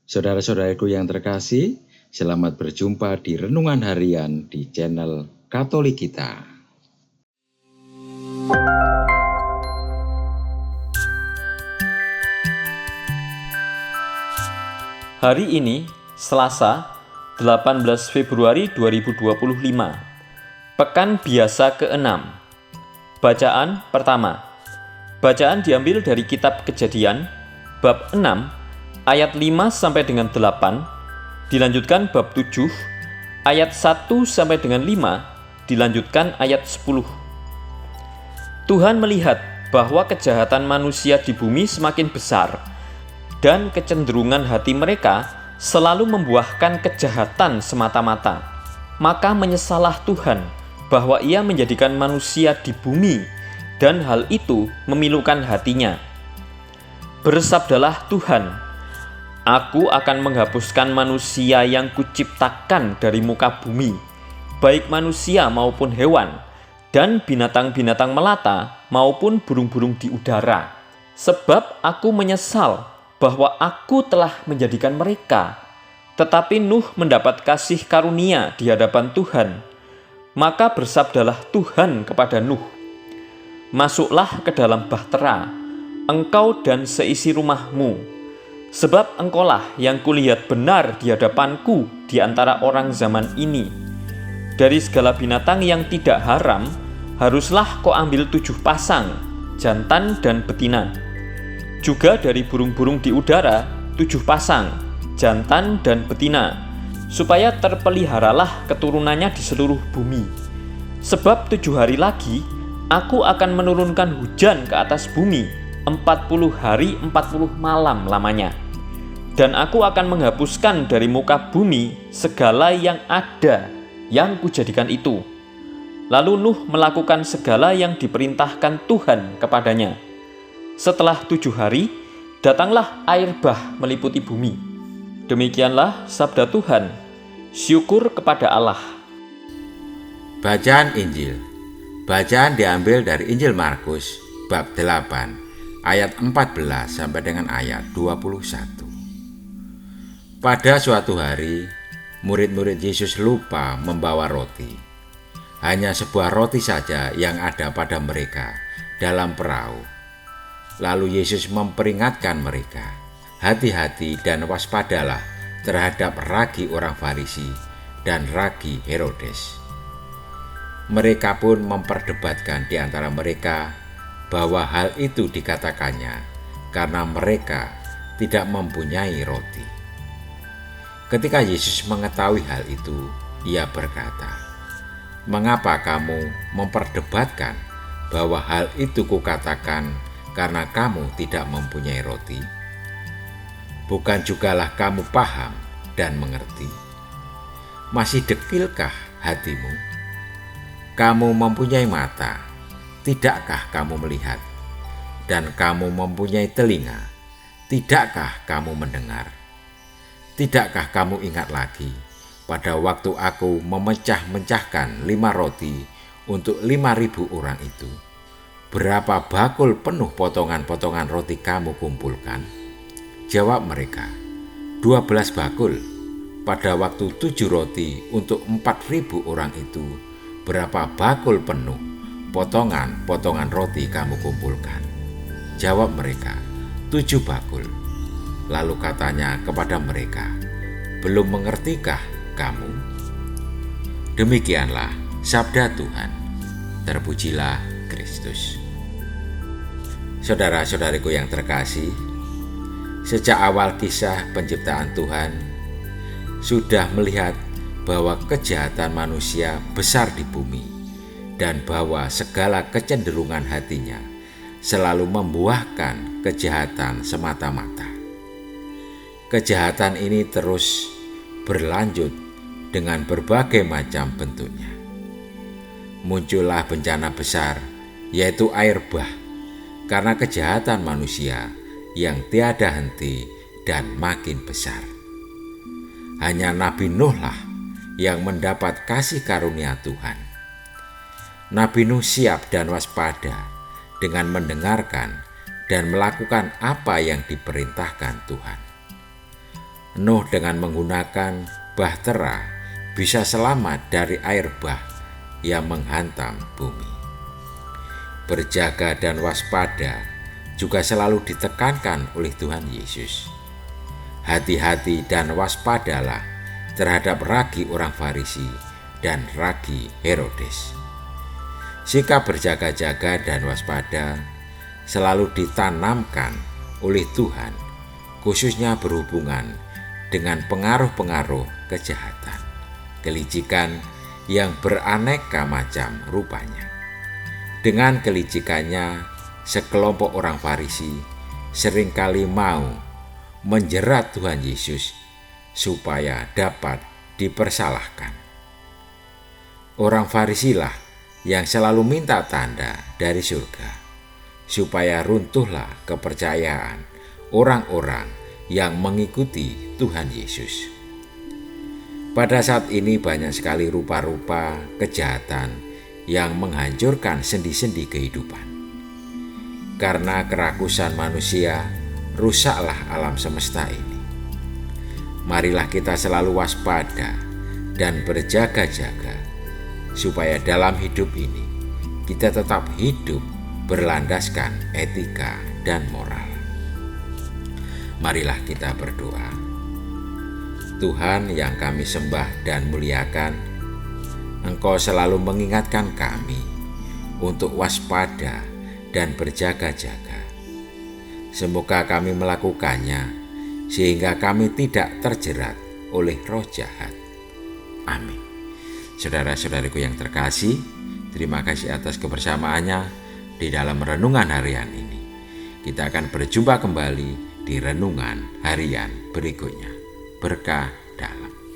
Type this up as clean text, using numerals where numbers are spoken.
Saudara-saudaraku yang terkasih, selamat berjumpa di Renungan Harian di channel Katolik kita. Hari ini, Selasa, 18 Februari 2025, Pekan Biasa ke-6. Bacaan pertama. Bacaan diambil dari kitab Kejadian, bab 6, ayat 5 sampai dengan 8, dilanjutkan bab 7, ayat 1 sampai dengan 5, dilanjutkan ayat 10. Tuhan melihat bahwa kejahatan manusia di bumi semakin besar, dan kecenderungan hati mereka selalu membuahkan kejahatan semata-mata. Maka menyesallah Tuhan bahwa Ia menjadikan manusia di bumi, dan hal itu memilukan hatinya. Bersabdalah Tuhan, Aku akan menghapuskan manusia yang kuciptakan dari muka bumi, baik manusia maupun hewan, dan binatang-binatang melata maupun burung-burung di udara. Sebab aku menyesal bahwa aku telah menjadikan mereka. Tetapi Nuh mendapat kasih karunia di hadapan Tuhan. Maka bersabdalah Tuhan kepada Nuh, Masuklah ke dalam bahtera, engkau dan seisi rumahmu, sebab engkaulah yang kulihat benar di hadapanku di antara orang zaman ini. Dari segala binatang yang tidak haram, haruslah kau ambil 7 pasang, jantan dan betina. Juga dari burung-burung di udara, 7 pasang, jantan dan betina, supaya terpeliharalah keturunannya di seluruh bumi. Sebab 7 hari lagi, Aku akan menurunkan hujan ke atas bumi 40 hari 40 malam lamanya. Dan aku akan menghapuskan dari muka bumi segala yang ada yang kujadikan itu. Lalu Nuh melakukan segala yang diperintahkan Tuhan kepadanya. Setelah 7 hari, datanglah air bah meliputi bumi. Demikianlah sabda Tuhan. Syukur kepada Allah. Bacaan Injil. Bacaan diambil dari Injil Markus bab 8 ayat 14 sampai dengan ayat 21. Pada suatu hari, murid-murid Yesus lupa membawa roti. Hanya sebuah roti saja yang ada pada mereka dalam perahu. Lalu Yesus memperingatkan mereka, hati-hati dan waspadalah terhadap ragi orang Farisi dan ragi Herodes. Mereka pun memperdebatkan di antara mereka bahwa hal itu dikatakannya karena mereka tidak mempunyai roti. Ketika Yesus mengetahui hal itu, Ia berkata, "Mengapa kamu memperdebatkan bahwa hal itu kukatakan karena kamu tidak mempunyai roti? Bukan jugalah kamu paham dan mengerti? Masih dekilkah hatimu? Kamu mempunyai mata, tidakkah kamu melihat? Dan kamu mempunyai telinga, tidakkah kamu mendengar? Tidakkah kamu ingat lagi pada waktu aku memecah-mecahkan 5 roti untuk 5.000 orang itu? Berapa bakul penuh potongan-potongan roti kamu kumpulkan?" Jawab mereka, 12 bakul. Pada waktu 7 roti untuk 4.000 orang itu, berapa bakul penuh potongan-potongan roti kamu kumpulkan? Jawab mereka, 7 bakul. Lalu katanya kepada mereka, belum mengertikah kamu? Demikianlah sabda Tuhan. Terpujilah Kristus. Saudara-saudariku yang terkasih, sejak awal kisah penciptaan Tuhan, sudah melihat bahwa kejahatan manusia besar di bumi dan bahwa segala kecenderungan hatinya selalu membuahkan kejahatan semata-mata. Kejahatan ini terus berlanjut dengan berbagai macam bentuknya. Muncullah bencana besar, yaitu air bah, karena kejahatan manusia yang tiada henti dan makin besar. Hanya Nabi Nuhlah yang mendapat kasih karunia Tuhan. Nabi Nuh siap dan waspada dengan mendengarkan dan melakukan apa yang diperintahkan Tuhan. Nuh dengan menggunakan bahtera bisa selamat dari air bah yang menghantam bumi. Berjaga dan waspada juga selalu ditekankan oleh Tuhan Yesus. Hati-hati dan waspadalah terhadap ragi orang Farisi dan ragi Herodes. Sikap berjaga-jaga dan waspada selalu ditanamkan oleh Tuhan, khususnya berhubungan dengan pengaruh-pengaruh kejahatan, kelicikan yang beraneka macam rupanya. Dengan kelicikannya, sekelompok orang Farisi seringkali mau menjerat Tuhan Yesus supaya dapat dipersalahkan. Orang Farisi lah yang selalu minta tanda dari surga, supaya runtuhlah kepercayaan orang-orang yang mengikuti Tuhan Yesus. Pada saat ini banyak sekali rupa-rupa kejahatan yang menghancurkan sendi-sendi kehidupan. Karena kerakusan manusia, rusaklah alam semesta ini. Marilah kita selalu waspada dan berjaga-jaga, supaya dalam hidup ini kita tetap hidup berlandaskan etika dan moral. Marilah kita berdoa. Tuhan yang kami sembah dan muliakan, Engkau selalu mengingatkan kami untuk waspada dan berjaga-jaga. Semoga kami melakukannya sehingga kami tidak terjerat oleh roh jahat. Amin. Saudara-saudariku yang terkasih, terima kasih atas kebersamaannya di dalam renungan harian ini. Kita akan berjumpa kembali di renungan harian berikutnya. Berkah dalam.